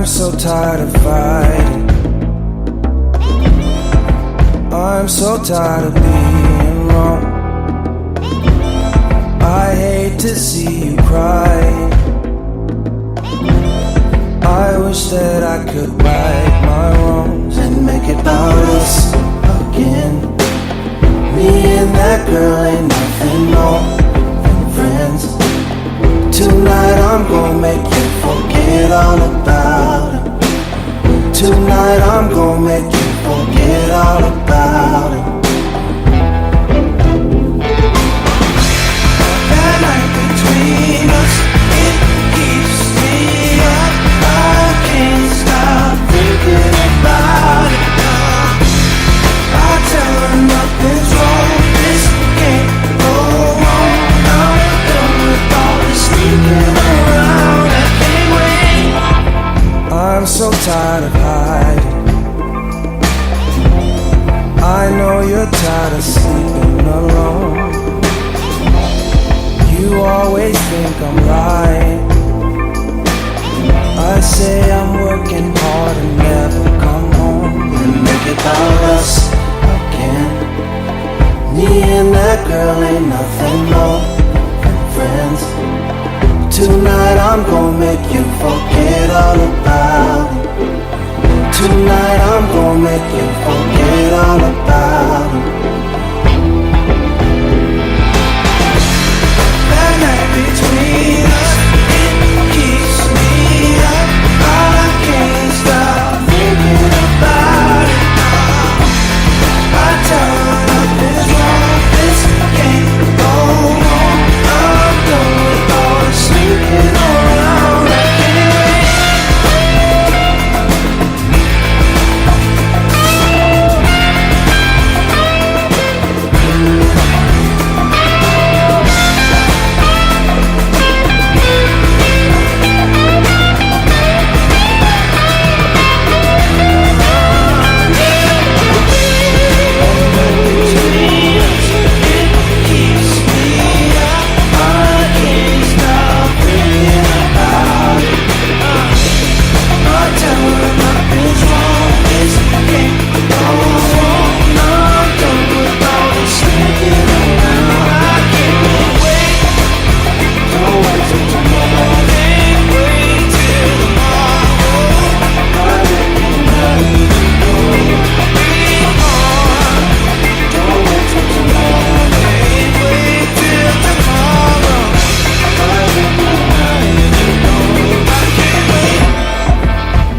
so tired of fighting. I'm so tired of being wrong. I hate to see you cry. I wish that I could right my wrongs and make it about us again. Me and that girl ain't nothing more than friends. Tonight I'm gonna make you forget all about it. Tonight I'm gonna make you forget all about it. That night between us, it keeps me up. I can't stop thinking about it. I tell her nothing's wrong, this can't go on. I'm done with all this sneaking around. I can't wait. I'm so tired of hiding. I know you're tired of sleeping alone. You always think I'm lying. I say I'm working hard and never come home and make it about us again. Me and that girl ain't nothing more than friends. Tonight I'm gonna make you forget all about it. Tonight I'm gonna make you forget all about it. That night between us, it keeps me up. I can't stop thinking about it. I tell her nothing's wrong, this can't go on. I'm done with all the sneaking around. I can't wait.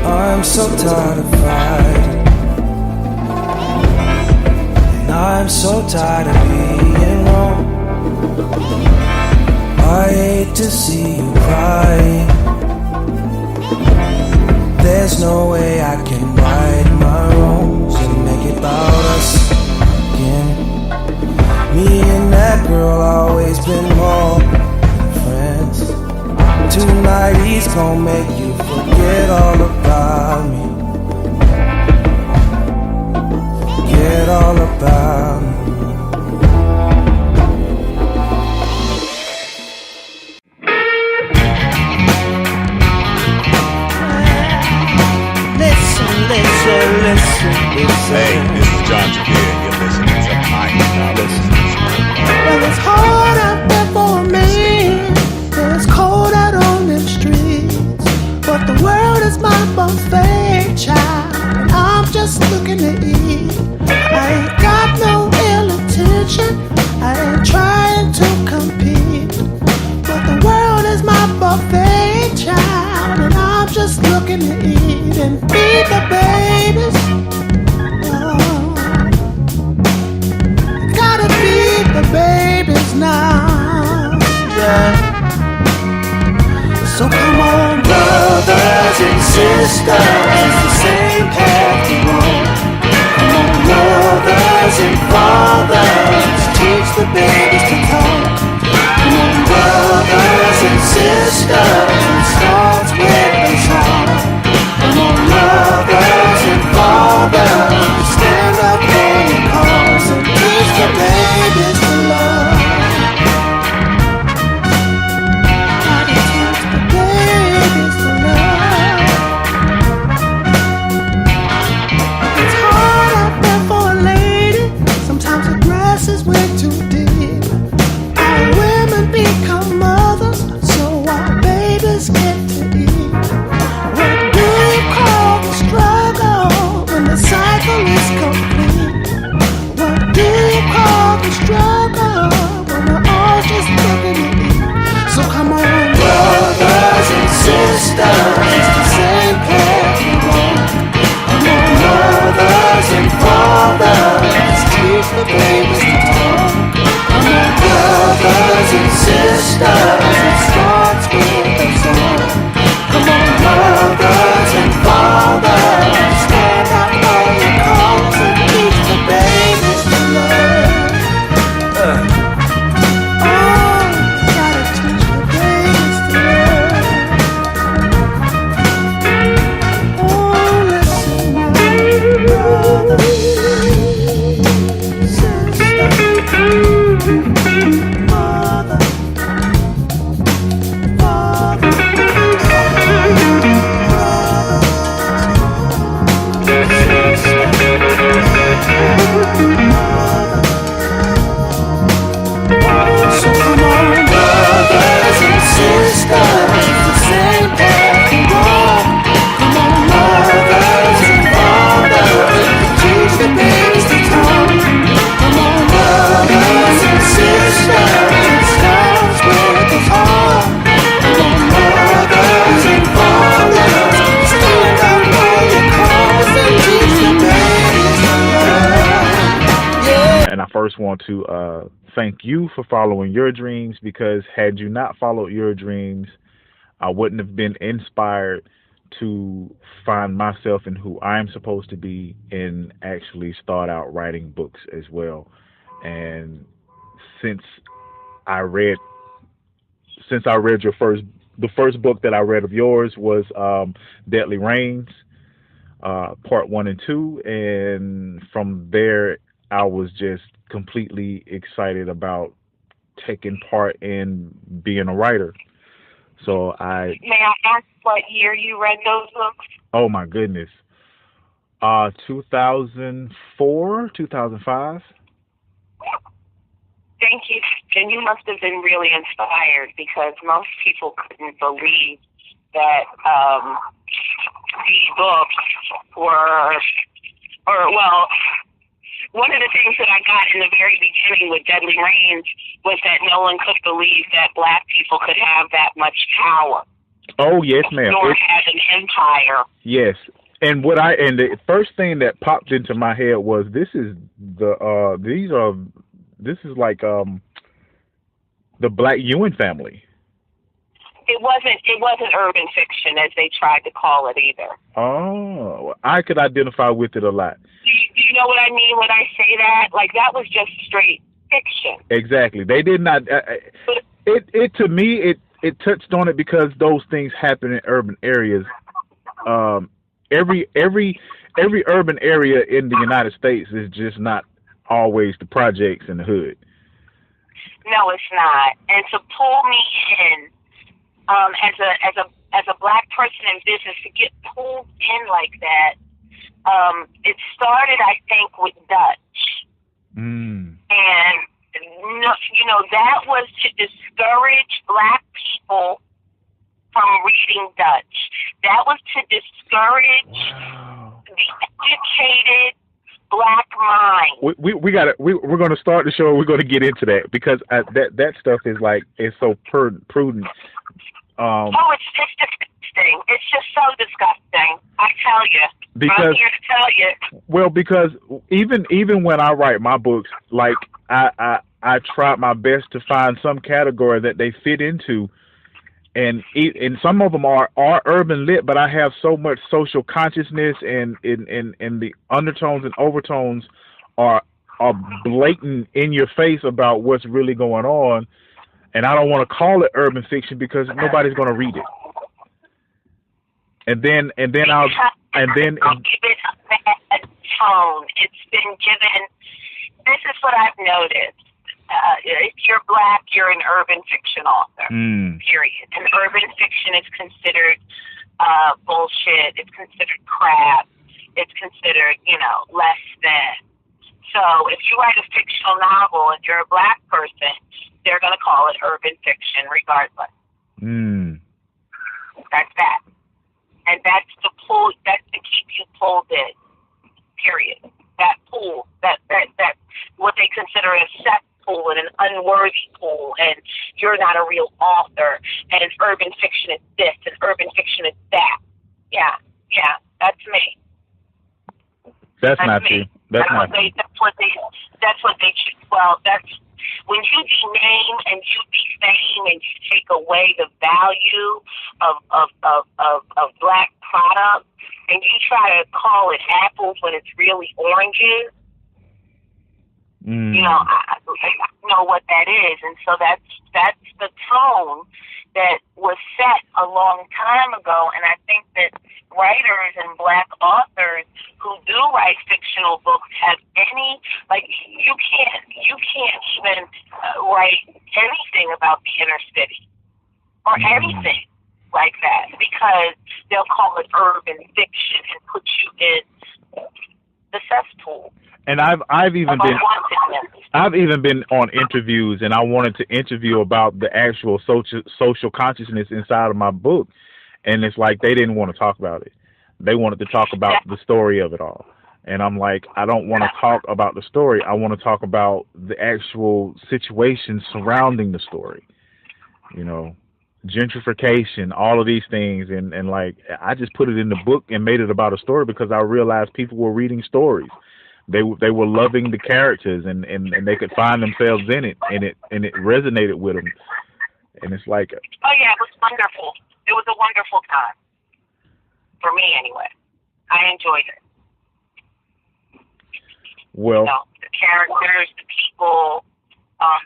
I'm so tired of fighting, and I'm so tired of being wrong. I hate to see you cry. There's no way I can right my wrongs and make it about us again. Me and that girl always been more than friends. Tonight he's gonna make you forget all about me. Forget all about me. Listen, listen, listen, listen. Hey, this is John Javier. You're listening to my listen. Well, it's hard out there for me. It's cold out on them streets. But the world is my buffet, child, and I'm just looking to eat. I ain't got no ill intention, I ain't trying to compete. But the world is my buffet, child, and I'm just looking to eat and feed the babies. Oh, gotta feed the babies now, yeah. So come on, brothers and sisters, it's the same path we want. Come on, mothers and fathers, teach the babies to talk. Come on, brothers and sisters, it starts with the talk. Come on, mothers and fathers, stand up for your cause and teach the babies to love. How to teach the babies to love. sisters, it starts with a song. Come on, mothers and fathers, stand up for your cause and teach the babies to love. Oh, gotta teach the babies to love. Oh, listen now, brothers, sisters, mother, father, so come on, brothers and sisters, the same path we walk. Come on, mothers and fathers, teach the babies to talk. Come on, brothers and sisters, it starts with us all. Come on, mothers and fathers, stand up for your cause and teach the babies to love. Yeah. And I first want to thank you for following your dreams, because had you not followed your dreams, I wouldn't have been inspired to find myself in who I'm supposed to be and actually start out writing books as well. And since I read the first book that I read of yours was Deadly Rains, part 1 and 2, and from there I was just completely excited about taking part in being a writer. So May I ask what year you read those books? Oh my goodness, 2004, 2005. Thank you. And you must have been really inspired, because most people couldn't believe that the books were, one of the things that I got in the very beginning with Deadly Rains was that no one could believe that black people could have that much power. Oh yes, ma'am. Nor had an empire. Yes. And the first thing that popped into my head was this is like the Black Ewing family. It wasn't urban fiction, as they tried to call it, either. Oh, I could identify with it a lot. Do you know what I mean when I say that? Like, that was just straight fiction. Exactly. They did not. It to me, it touched on it because those things happen in urban areas. Every urban area in the United States is just not always the projects in the hood. No, it's not. And to pull me in, as a black person in business, to get pulled in like that, it started, I think, with Dutch. And that was to discourage black people from reading Dutch. That was to discourage the educated black mind. We're going to start the show. We're going to get into that, because that stuff is so prudent. It's just disgusting. It's just so disgusting. I tell you. I'm here to tell you. Well, because even when I write my books, like I try my best to find some category that they fit into, and some of them are urban lit, but I have so much social consciousness, and the undertones and overtones are blatant in your face about what's really going on. And I don't want to call it urban fiction because nobody's going to read it. And then I'll give it a bad tone. It's been given. This is what I've noticed. If you're black, you're an urban fiction author. Period. And urban fiction is considered bullshit. It's considered crap. It's considered, less than. So if you write a fictional novel and you're a black person, they're going to call it urban fiction regardless. That's that. And that's to keep you pulled in. Period. That pool, that what they consider a cesspool and an unworthy pool, and you're not a real author, and urban fiction is this, and urban fiction is that. Yeah, that's me. That's not me. you. That's not what they. Well, that's When you dename and you defame and you take away the value of black products and you try to call it apples when it's really oranges, you know, I know what that is. And so that's the tone that was set a long time ago. And I think that writers and black authors who do write fictional books have any, like, you can't even write anything about the inner city or anything like that, because they'll call it urban fiction and put you in the cesspool. And I've even been on interviews, and I wanted to interview about the actual social consciousness inside of my book, and it's like they didn't want to talk about it. They wanted to talk about the story of it all, and I'm like, I don't want to talk about the story. I want to talk about the actual situation surrounding the story. You know, gentrification, all of these things, and like I just put it in the book and made it about a story because I realized people were reading stories. They were loving the characters and they could find themselves in it, and it resonated with them. And it's like, oh yeah, it was wonderful. It was a wonderful time for me, anyway. I enjoyed it. Well, you know, the characters, the people,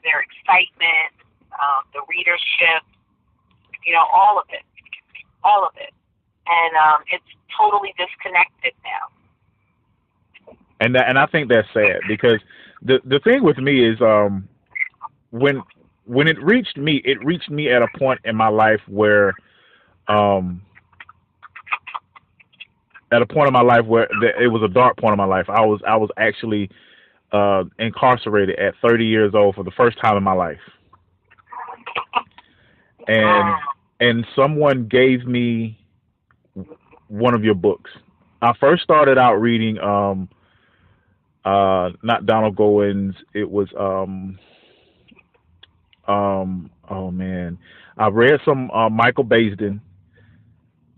their excitement, the readership, you know, all of it, and it's totally disconnected now. And I think that's sad because the thing with me is when it reached me at a point in my life where it was a dark point in my life. I was actually incarcerated at 30 years old for the first time in my life, and someone gave me one of your books. I first started out reading not Donald Goins. It was oh man, I read some Michael Baisden,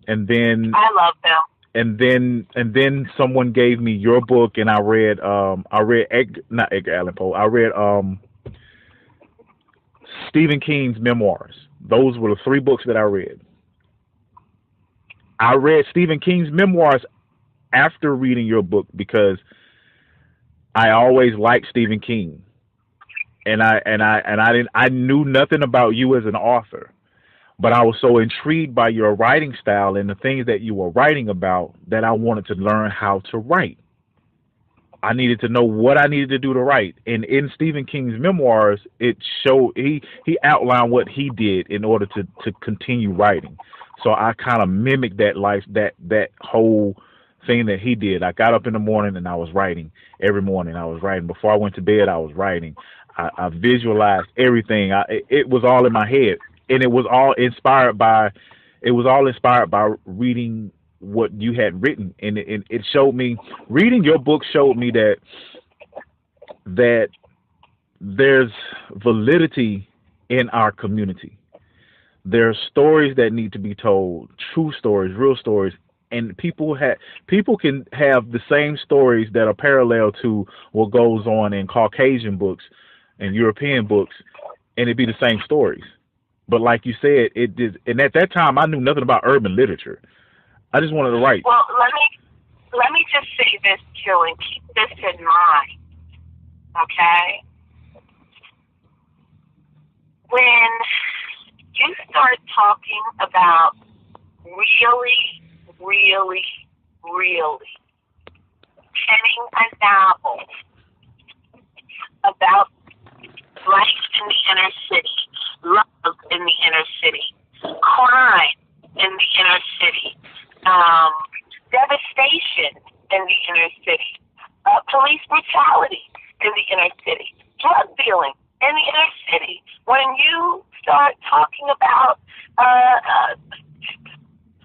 and then I love them. And then someone gave me your book, and I read not Edgar Allan Poe. I read Stephen King's memoirs. Those were the three books that I read. I read Stephen King's memoirs after reading your book because I always liked Stephen King, and I knew nothing about you as an author, but I was so intrigued by your writing style and the things that you were writing about that I wanted to learn how to write. I needed to know what I needed to do to write, and in Stephen King's memoirs, it showed he outlined what he did in order to continue writing. So I kind of mimicked that that whole thing that he did. I got up in the morning and I was writing. Every morning I was writing. Before I went to bed, I was writing. I visualized everything. It was all in my head, and it was all inspired by reading what you had written, and it showed me. Reading your book showed me that there's validity in our community. There are stories that need to be told, true stories, real stories. And people can have the same stories that are parallel to what goes on in Caucasian books and European books, and it'd be the same stories. But like you said, it did. And at that time, I knew nothing about urban literature. I just wanted to write. Well, let me just say this too, and keep this in mind, okay? When you start talking about really penning a novel about life in the inner city, love in the inner city, crime in the inner city, devastation in the inner city, police brutality in the inner city, drug dealing in the inner city. When you start talking about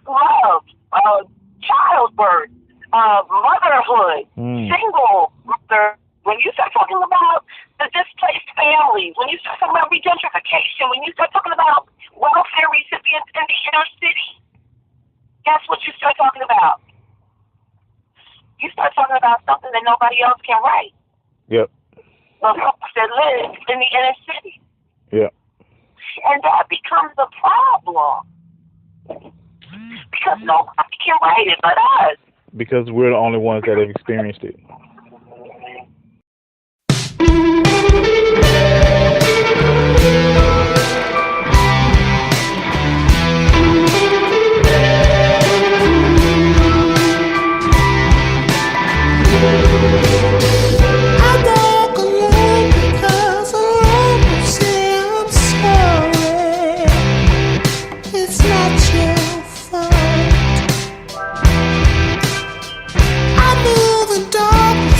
love, childbirth, motherhood, single mother, when you start talking about the displaced families, when you start talking about regentrification, when you start talking about welfare recipients in the inner city, guess what you start talking about? You start talking about something that nobody else can write. Yep. the folks that live in the inner city. Yeah. And that becomes a problem. Because nobody can write it but us. Because we're the only ones that have experienced it. I walk alone because alone will say I'm sorry. It's not your fault. I move in darkness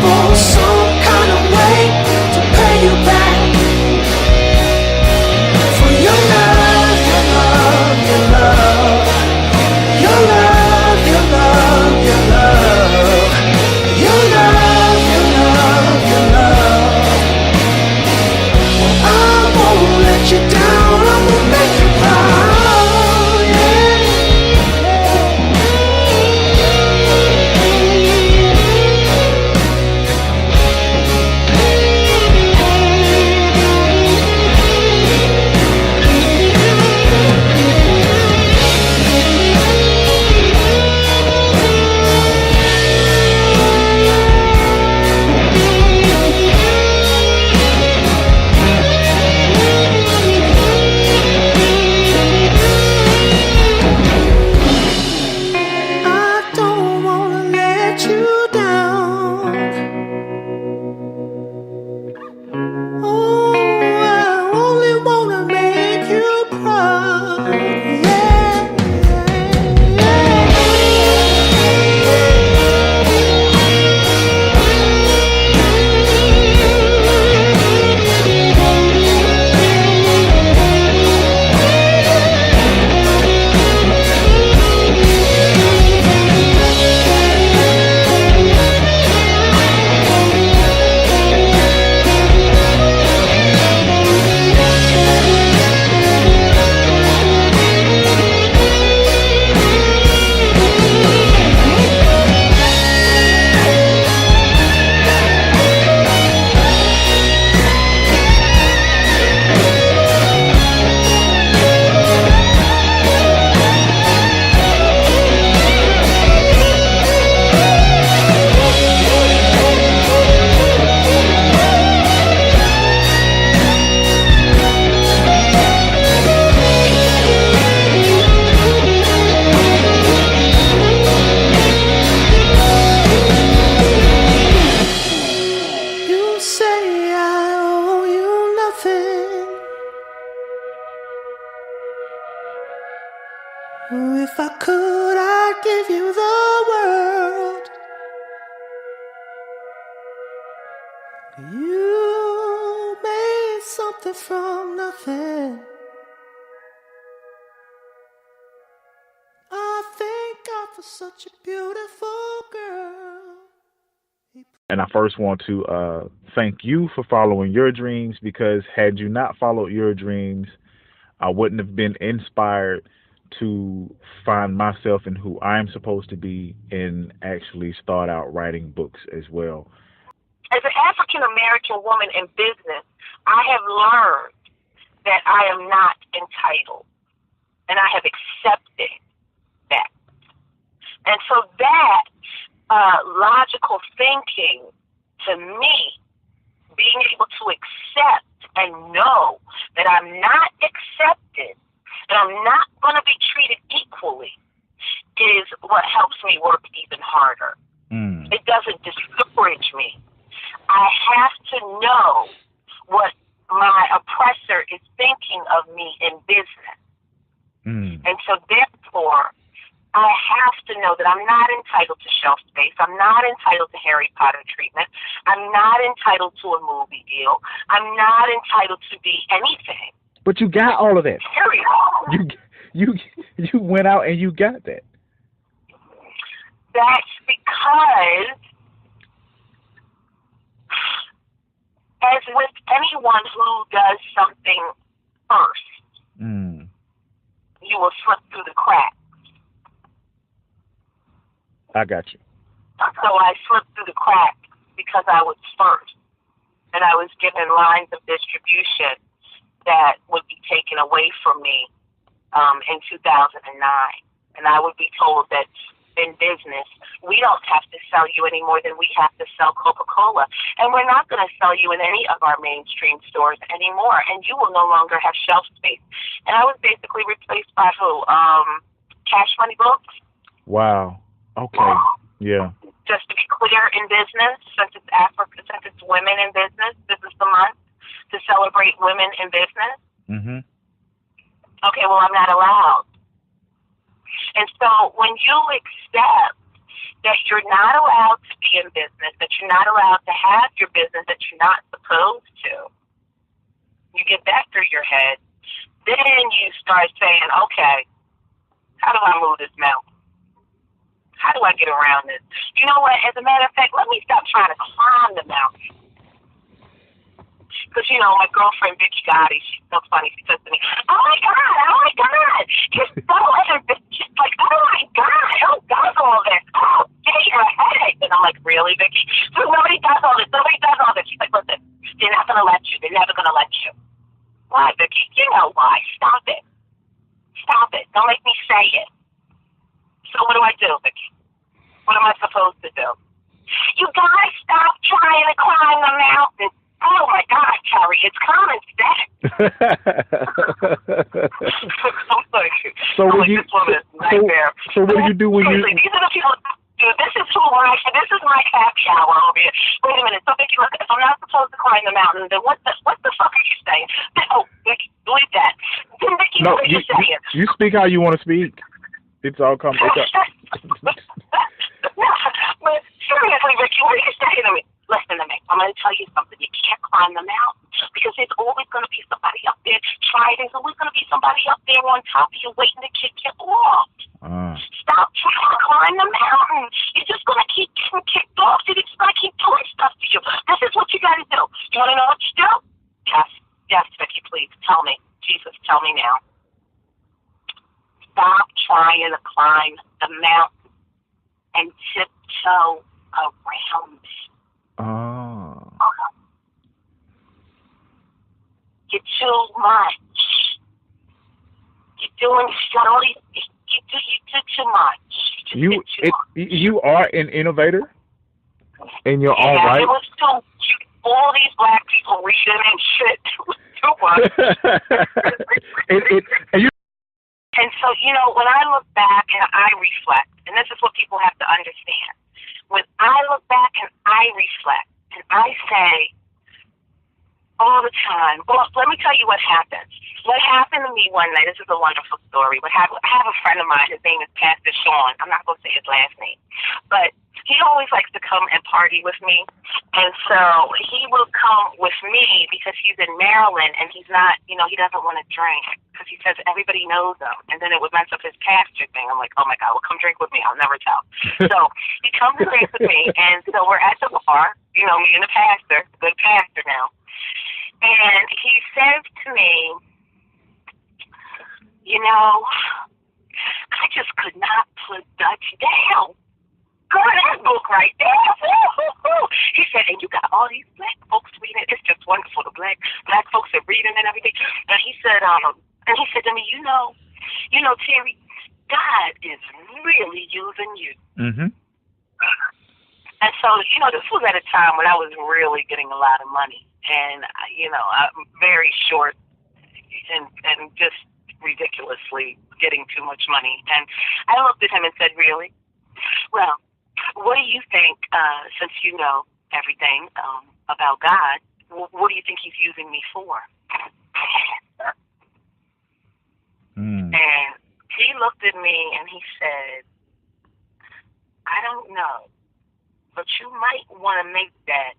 for some kind of way to pay you back for your love, your love, your love, your love, your love, your love, your love, your love, your love. Well, I won't let you down. I will make you proud. Yeah. I don't wanna let you down. Oh, I only wanna make you proud. Yeah, you say I owe you nothing. If I could, I'd give you the world. You made something from nothing. I thank God for such a beautiful girl. And I first want to thank you for following your dreams, because had you not followed your dreams, I wouldn't have been inspired to find myself and who I'm supposed to be and actually start out writing books as well. As an African American woman in business, I have learned that I am not entitled, and I have accepted that. And so that logical thinking, to me, being able to accept and know that I'm not accepted and I'm not going to be treated equally, is what helps me work even harder. It doesn't discourage me. I have to know what my oppressor is thinking of me in business. And so therefore, I have to know that I'm not entitled to shelf space. I'm not entitled to Harry Potter treatment. I'm not entitled to a movie deal. I'm not entitled to be anything. But you got all of that. Period. You went out and you got that. That's because, as with anyone who does something first, you will slip through the cracks. I got you. So I slipped through the cracks because I was first, and I was given lines of distribution that would be taken away from me in 2009. And I would be told that in business, we don't have to sell you any more than we have to sell Coca-Cola. And we're not going to sell you in any of our mainstream stores anymore. And you will no longer have shelf space. And I was basically replaced by who? Cash Money Books. Wow. Okay. Yeah. Just to be clear, in business, since it's women in business, this is the month to celebrate women in business. Okay, well, I'm not allowed. And so when you accept that you're not allowed to be in business, that you're not allowed to have your business, that you're not supposed to. You get that through your head. Then you start saying, okay, how do I move this mountain? How do I get around this? You know what? As a matter of fact, let me stop trying to climb the mountain. Because, my girlfriend, Vicky Gotti, she's so funny. She says to me, oh, my God. You're so ambitious. Like, oh, my God. Who does all this? Oh, get your headache. And I'm like, really, Vicky? So nobody does all this. She's like, listen, they're not going to let you. They're never going to let you. Why, Vicky? You know why. Stop it. Don't make me say it. So what do I do, Vicky? What am I supposed to do? You guys stop trying to climb the mountain. Oh my God, Teri, it's common sense. So what do you do when you? These are the people. Dude, this is my happy hour over here. Wait a minute. So Vicky, look, if I'm not supposed to climb the mountain, then what the fuck are you saying? Oh, Vicky, believe that. Then Vicky, No, what are you saying? You speak how you want to speak. It's all come. No, but seriously, Vicky, what are you saying to me? Listen to me. I'm going to tell you something. You can't climb the mountain because there's always going to be somebody up there. There's always going to be somebody up there on top of you waiting to kick you off. Stop trying to climb the mountain. You're just going to keep getting kicked off. You're just going to keep doing stuff to you. This is what you got to do. You want to know what you do? Yes, Vicky, please. Tell me. Jesus, tell me now. Stop trying to climb the mountain and tiptoe around it. Oh. You're too much. You're doing slowly. You do too much. You are an innovator in your own right. It was too cute. All these black people reading and shit. It was too much. And so, when I look back and I reflect, and this is what people have to understand. When I look back and I reflect, and I say all the time, well, let me tell you what happened. What happened to me one night, this is a wonderful story. I have a friend of mine, his name is Pastor Sean. I'm not going to say his last name. But he always likes to come and party with me. And so he will come with me because he's in Maryland and he's not, he doesn't want to drink because he says everybody knows him. And then it would mess up his pastor thing. I'm like, oh my God, well, come drink with me. I'll never tell. So he comes and drinks with me. And so we're at the bar, me and the pastor, good pastor now. And he says to me, I just could not put Dutch down. Girl, that book right there. He said, and you got all these black folks reading it. It's just wonderful. The black folks are reading and everything. And he said to me, Teri, God is really using you. Mm-hmm. And so, this was at a time when I was really getting a lot of money. And, I'm very short and just ridiculously getting too much money. And I looked at him and said, really? Well, what do you think, since you know everything about God, what do you think he's using me for? And he looked at me and he said, I don't know, but you might want to make that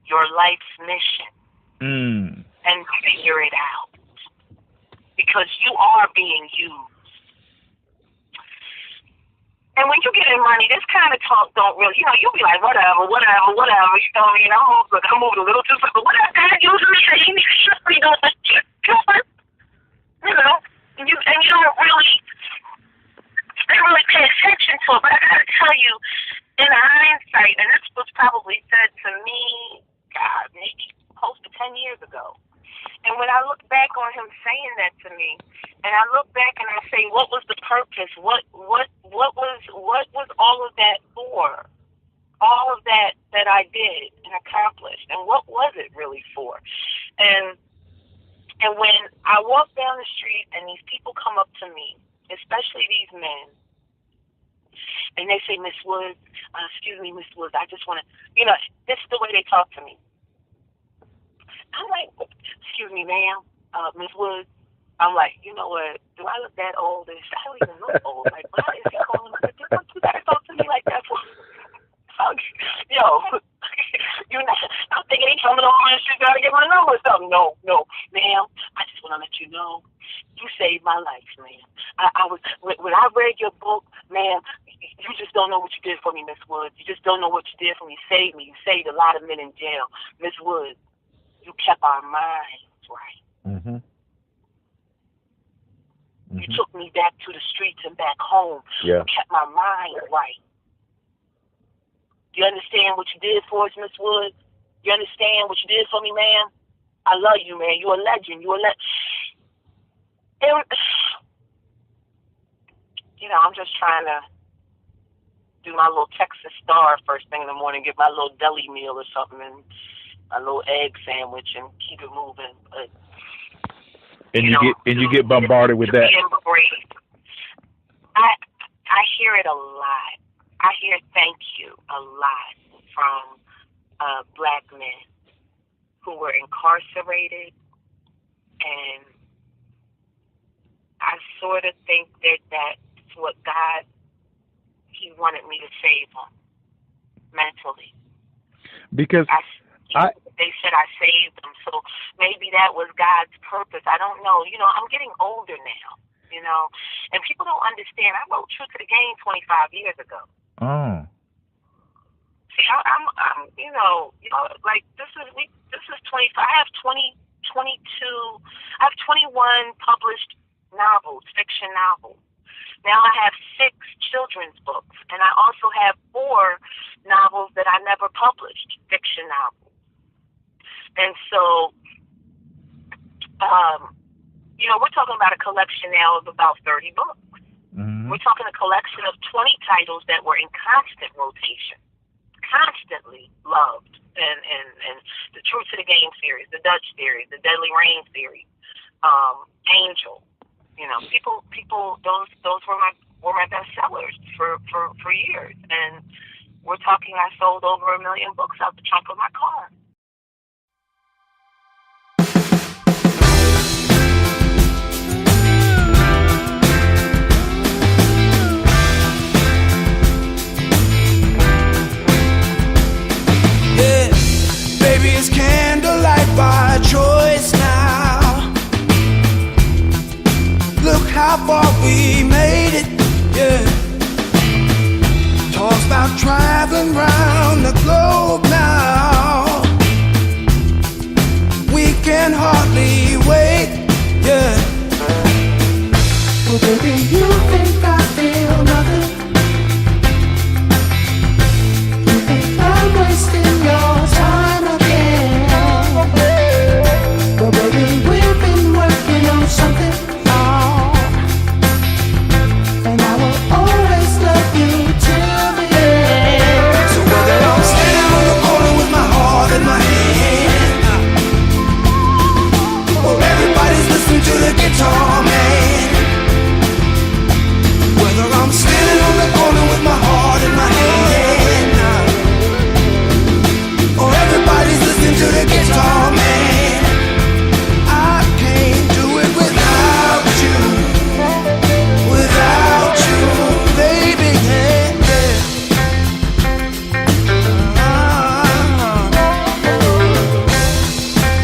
your life's mission and figure it out. Because you are being used. And when you get in money, this kind of talk don't really, you'll be like, whatever. You know what I mean? I'm moving a little too fast, but whatever. God uses me, he needs to be doing this shit. And you don't really pay attention to it. But I gotta tell you, in hindsight, and this was probably said to me, God, maybe close to 10 years ago. And when I look back on him saying that to me, and I look back and I say, what was the purpose? What was all of that for? All of that I did and accomplished, and what was it really for? And when I walk down the street and these people come up to me, especially these men, and they say, Miss Woods, excuse me, Miss Woods, I just want to, this is the way they talk to me. I'm like, excuse me, ma'am, Miss Woods. I'm like, you know what? Do I look that old? I don't even look old. Like, why is he calling me? You gotta talk to to me like that for? Yo, I'm thinking he coming over and she gotta get my number or something. No, ma'am. I just want to let you know, you saved my life, man. I was when I read your book, man. You just don't know what you did for me, Miss Woods. You just don't know what you did for me. You saved me. You saved a lot of men in jail, Miss Woods. You kept our minds right. Mm-hmm. You took me back to the streets and back home. Yeah. You kept my mind right. You understand what you did for us, Miss Woods? You understand what you did for me, man? I love you, man. You're a legend. I'm just trying to do my little Texas Star first thing in the morning, get my little deli meal or something, and a little egg sandwich, and keep it moving. But you get bombarded with that. I hear it a lot. I hear thank you a lot from black men who were incarcerated, and I sort of think that that's what God, He wanted me to save them mentally. Because they said I saved them, so maybe that was God's purpose. I don't know. I'm getting older now, and people don't understand. I wrote True to the Game 25 years ago. Oh. See, I'm like this is 25. I have 22. I have 21 published novels, fiction novels. Now I have 6 children's books, and I also have 4 novels that I never published, fiction novels. And so, we're talking about a collection now of about 30 books. Mm-hmm. We're talking a collection of 20 titles that were in constant rotation, constantly loved, and the True to the Game series, the Dutch series, the Deadly Rain series, Angel. People, those were my best sellers for years, and we're talking. I sold over 1 million books out the trunk of my car. Baby, it's candlelight by choice now. Look how far we made it, yeah. Talks about traveling round the globe now. We can hardly wait, yeah. Well, baby, you think I feel nothing? You think I'm wasting your time again? Well, baby, we've been working on something, and I will always love you till the end. So whether I'm standing on the corner with my heart in my hand, or everybody's listening to the guitar man, whether I'm standing on the corner with my heart in my hand, or everybody's listening to the guitar man, I can't do it without you, baby, yeah.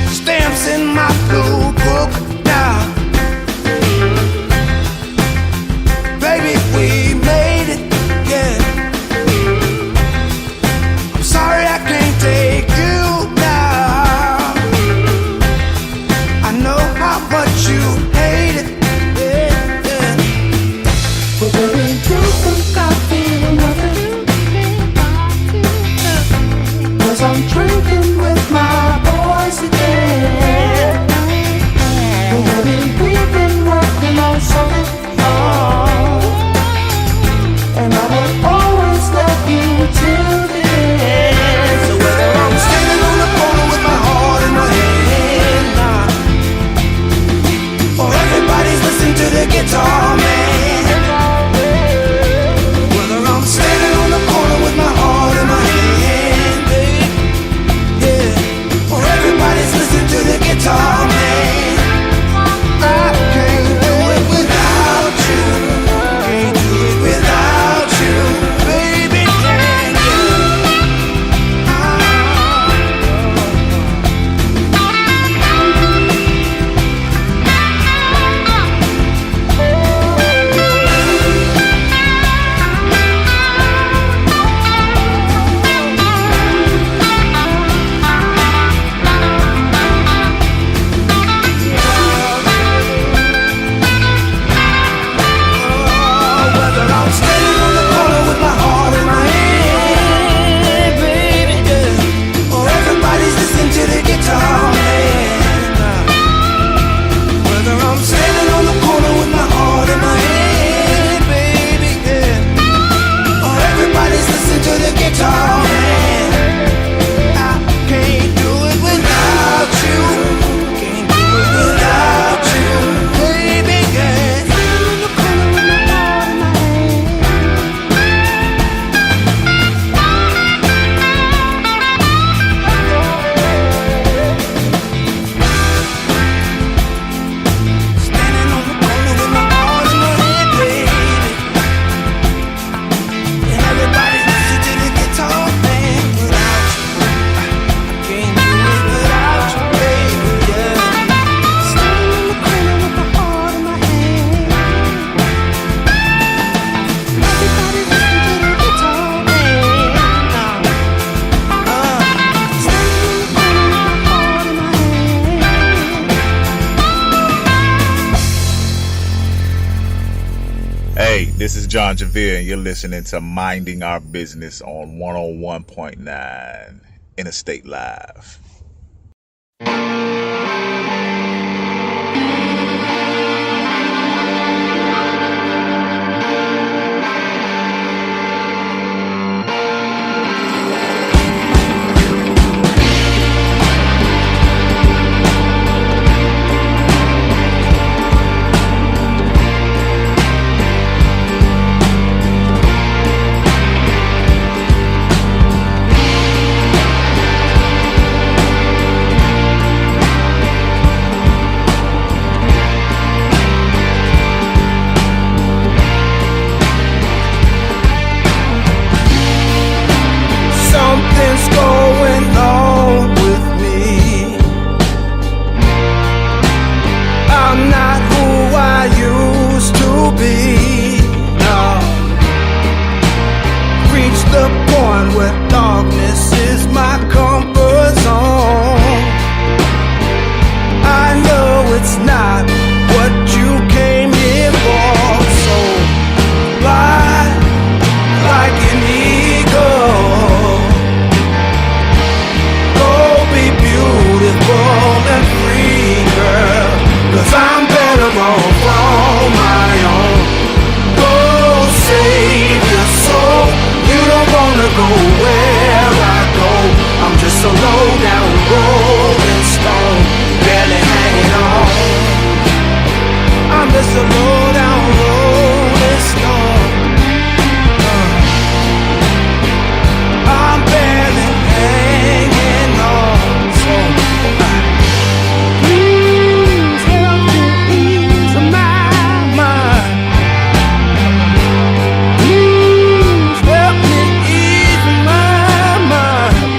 Stamps in my blue book now. Baby, we made it, yeah. I'm sorry I can't take you now. I know how much you hate it, yeah, yeah. Well, baby, you think I feel nothing? 'Cause I'm drinking with my boys again. Well, baby, we've been working on something, and I will always love you till the end. So whether I'm standing on the corner with my heart in my hand, or everybody's listening to the guitar man, whether I'm standing on the corner with my heart in my hand, babe, This is John Javier, and you're listening to Minding Our Business on 101.9 Interstate Live. Something's going on with me. I'm not who I used to be. No. Reached the point where darkness is my comfort zone. I know it's not what you came here for. So fly like an eagle. Beautiful and free, girl, 'cause I'm better off on my own. Go save your soul. You don't wanna go where I go. I'm just a low down rolling stone, barely hanging on. I'm just a low down rolling stone. I'm barely hanging on. Please help me ease my mind. Please help me ease my mind.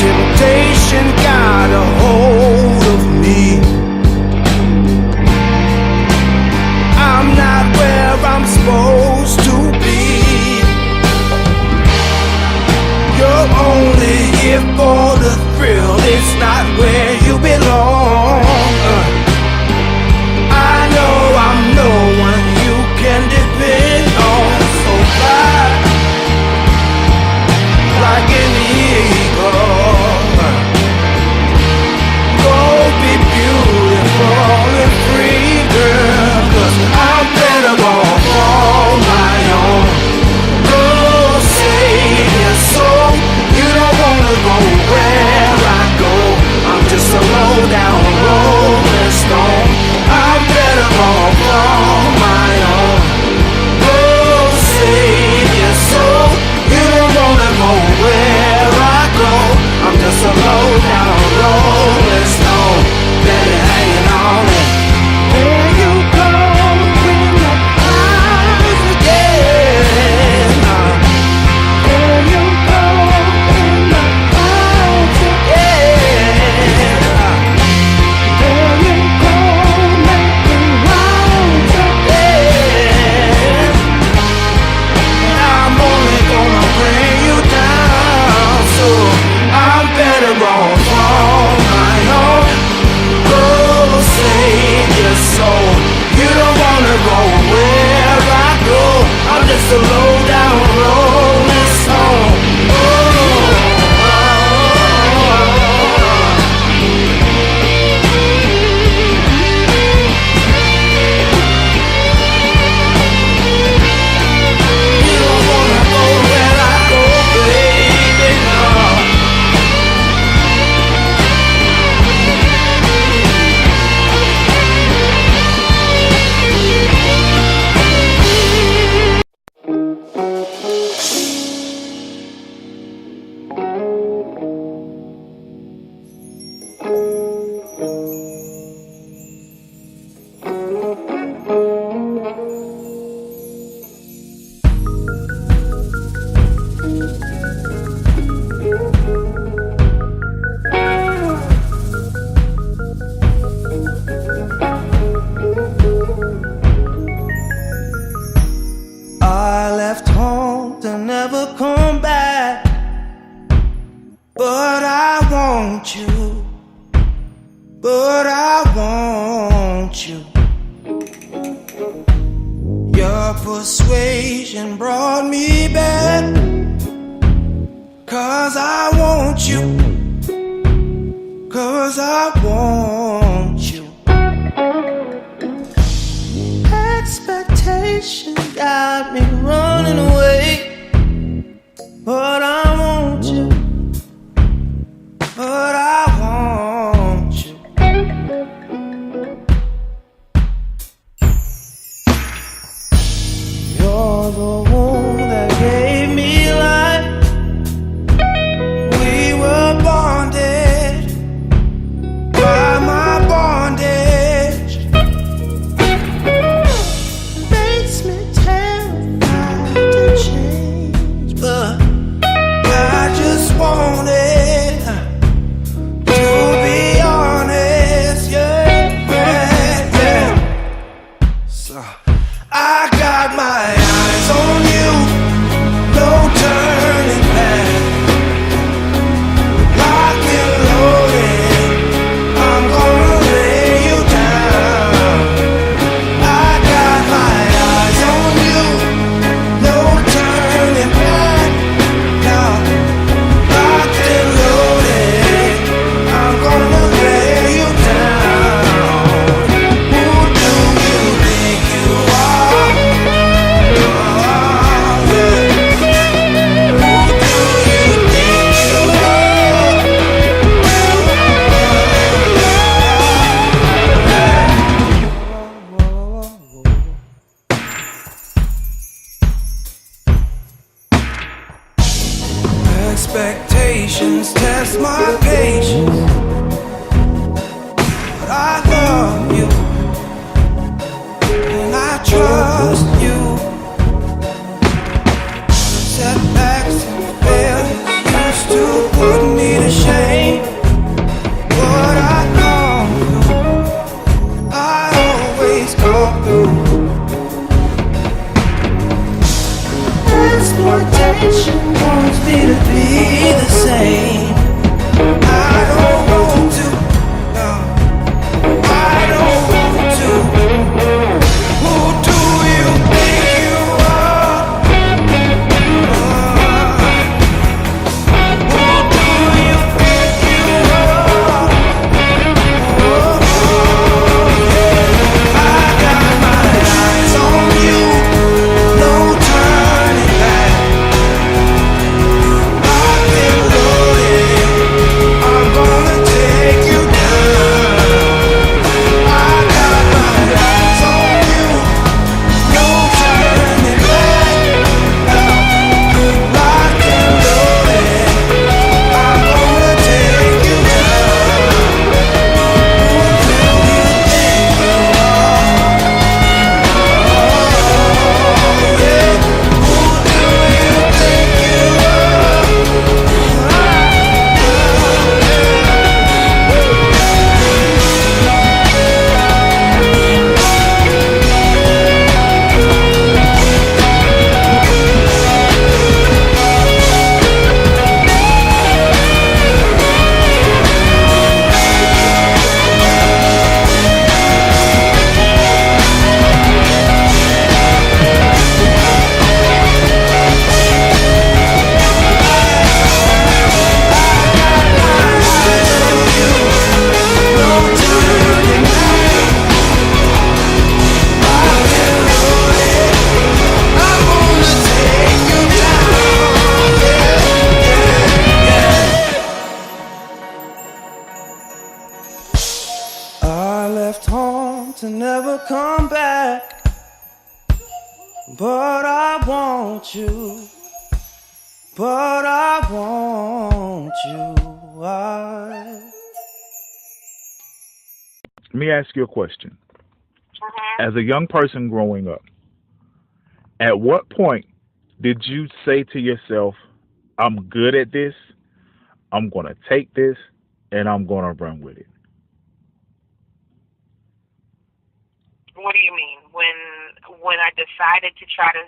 Temptation got a hold of me. I'm not where I'm supposed to be. You're only here for the thrill. It's not where you belong. I know I'm no one you can depend on. So fly like an eagle. Go be beautiful and free, girl, 'cause I'm better off on my own. Go save your soul. You don't wanna go where I go. I'm just a low down rolling stone. I'm better off on my own. Go save your soul. You don't wanna go where I go. I'm just a low down rolling stone, barely hanging on it. There you go when the eyes again. There you go in the clouds again. There you go making rounds again. And I'm only gonna bring you down, so I'm better off on my own. Go save your soul. You don't wanna go where I go. I'm just a low down rolling stone. You don't wanna go where I go, baby, no. I left home to never come back, but I want you, but I want you. persuasion brought me back. 'Cause I want you. 'Cause I want you. Expectation got me running away. But I want you. But I want you. You're the one that gave me life. We were bonded by my bondage. Makes me terrified to change, But I just wanted to be honest, yeah. So I got my eyes on you, no turning back. Lock and loaded, I'm gonna lay you down. I got my eyes on you, no turning back. Now, locked and loaded, I'm gonna lay you down. Who do you think you are? Who do you think you are? Expectations test my patience, but I love you and I trust you. Setbacks and failures used to put me to shame, but I come through. I always come through. exploitation Wants me to be the same. I don't want to. No, I don't want to. Who do you think you are? Who do you think you are? I got my eyes on you, no turning back. Locked and loaded, I'm gonna take you down. I got my eyes on you, no turning back. Locked and loaded, I'm gonna take you down. Who do you think you are? Yeah. Who do you think you are? I left home to never come back, but I want you, but I want you. Let me ask you a question. As a young person growing up, at what point did you say to yourself, I'm good at this, I'm going to take this, and I'm going to run with it? What do you mean? When I decided to try to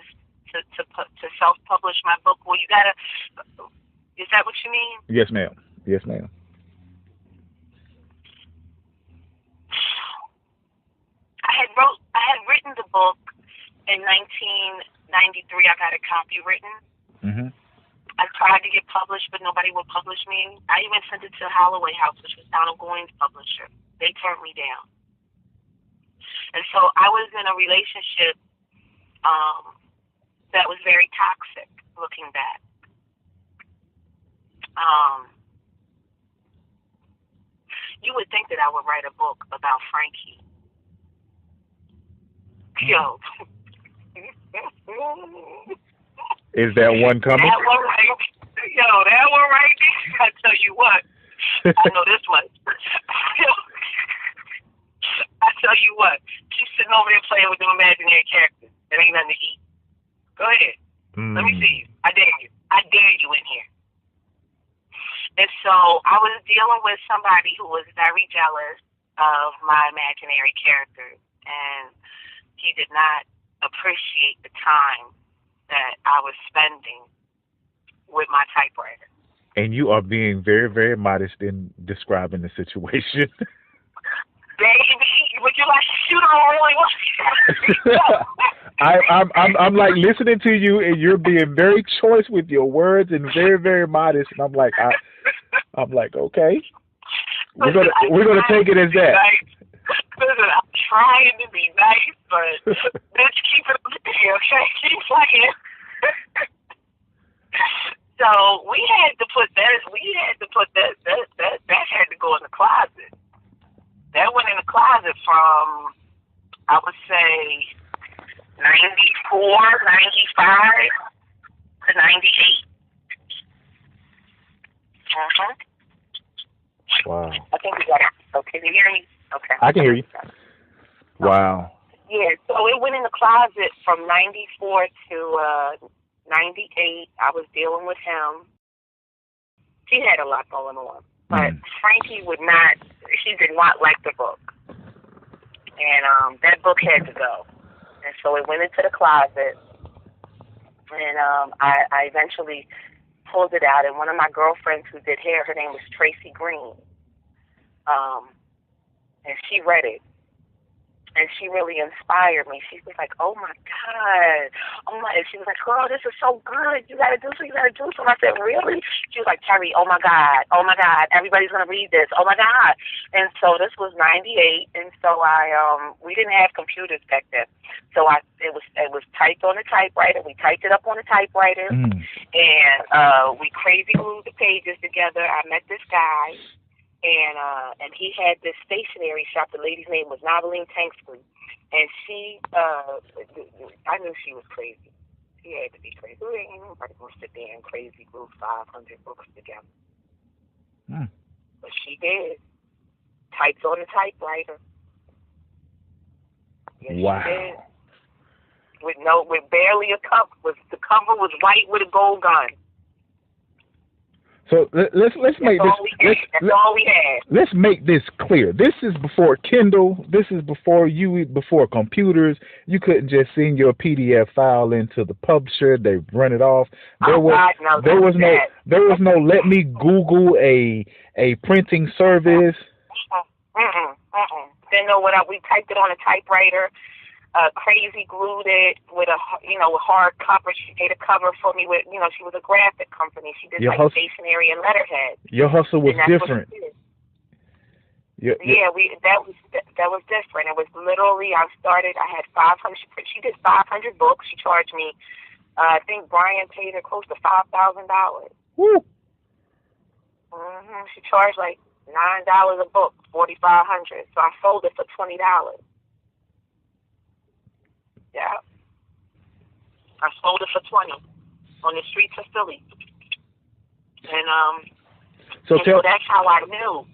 self-publish my book? Well, you gotta. Is that what you mean? Yes, ma'am. Yes, ma'am. I had written the book in 1993, I got a copy written. Mm-hmm. I tried to get published, but nobody would publish me. I even sent it to Holloway House, which was Donald Goines' publisher. They turned me down. And so I was in a relationship that was very toxic, looking back. You would think that I would write a book about Frankie. Yo. Is that one coming? That one right there. I tell you what. I know this one. I tell you what. She's sitting over there playing with them imaginary characters. There ain't nothing to eat. Go ahead. Let me see you. I dare you. I dare you in here. And so I was dealing with somebody who was very jealous of my imaginary characters, and he did not appreciate the time that I was spending with my typewriter. And you are being very, very modest in describing the situation. Baby, would you like to shoot on really? I'm like listening to you, and you're being very choice with your words and very, very modest. And I'm like, okay, we're gonna take it as that. Listen, I'm trying to be nice, but bitch, keep it up here, okay? Keep playing. So we had to put that had to go in the closet. That went in the closet from, I would say, 94, 95 to 98. Wow. I think we got it. Okay, can you hear me? Okay. I can hear you. Wow. Yeah, so it went in the closet from 94 to 98. I was dealing with him. He had a lot going on. But Frankie he did not like the book. And that book had to go. And so it went into the closet. And I eventually pulled it out. And one of my girlfriends who did hair, her name was Tracy Green. And she read it. And she really inspired me. She was like, oh, my God. And she was like, girl, this is so good. You got to do something. And I said, really? She was like, Teri, oh, my God. Everybody's going to read this. Oh, my God. And so this was 98. And so we didn't have computers back then. So it was typed on a typewriter. We typed it up on a typewriter. And we crazy glued the pages together. I met this guy. And he had this stationery shop. The lady's name was Noveline Tanksley. And she, I knew she was crazy. She had to be crazy. Ain't nobody going to sit there and crazy glue 500 books together. But she did. Typed on the typewriter. Yes, wow. She did. With barely a cover. The cover was white with a gold gun. So let's make this. That's all we had. Let's make this clear. This is before Kindle. This is before computers. You couldn't just send your PDF file into the publisher. They run it off. There was no. Let me Google a printing service. Didn't know what we typed it on a typewriter. Crazy glued it with with hard cover. She made a cover for me with, she was a graphic company. She did stationery and letterhead. Your hustle was different. That was different. It was literally, I had 500. She did 500 books. She charged me, I think Brian paid her close to $5,000. Woo. She charged like $9 a book, $4,500. So I sold it for $20. Yeah. I sold it for $20 on the streets of Philly. And so that's how I knew.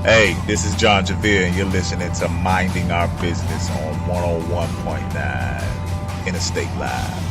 Hey, this is John Javier, and you're listening to Minding Our Business on 101.9 Interstate Live.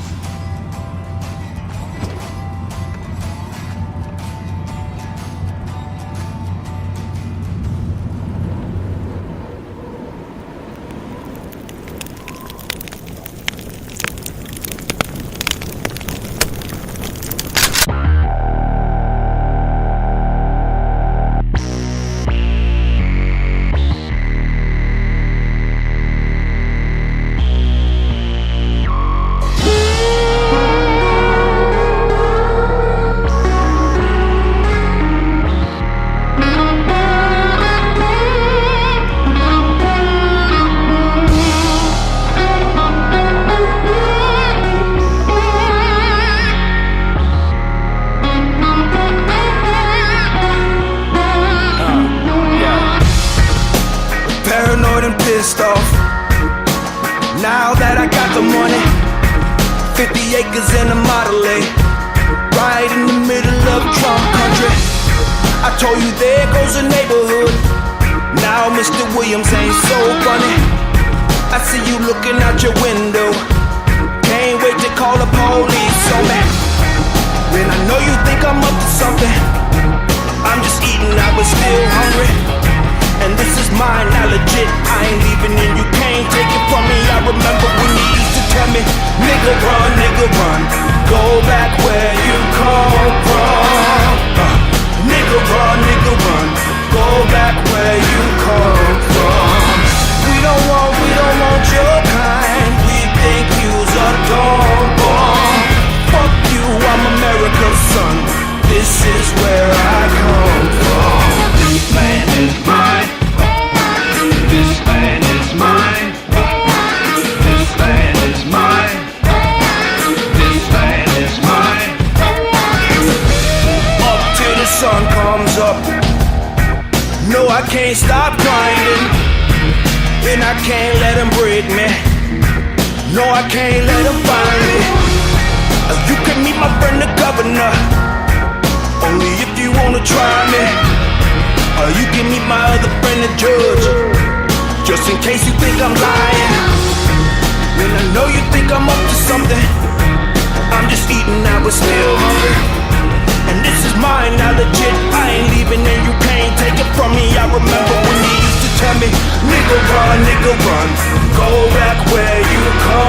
Now that I got the money, 50 acres and a Model A, right in the middle of Trump country. I told you there goes a neighborhood. Now Mr. Williams ain't so funny. I see you looking out your window. Can't wait to call the police on me. When I know you think I'm up to something, I'm just eating, I was still hungry. And this is mine, now legit, I ain't leaving and you can't take it from me. I remember when you used to tell me, nigga run, go back where you come from. Nigga run, go back where you come from. We don't want your kind, we think you's a dumb bomb. Fuck you, I'm America's son, this is where I come from. This land is mine. This land is mine. This land is mine. This land is mine. Up till the sun comes up. No, I can't stop grinding, and I can't let them break me. No, I can't let them find me. You can meet my friend the governor, only if you wanna try me. You can meet my other friend the judge, just in case you think I'm lying. When I know you think I'm up to something, I'm just eating, I was still hungry. And this is mine, now legit, I ain't leaving and you can't take it from me. I remember when you used to tell me, nigga run, go back where you come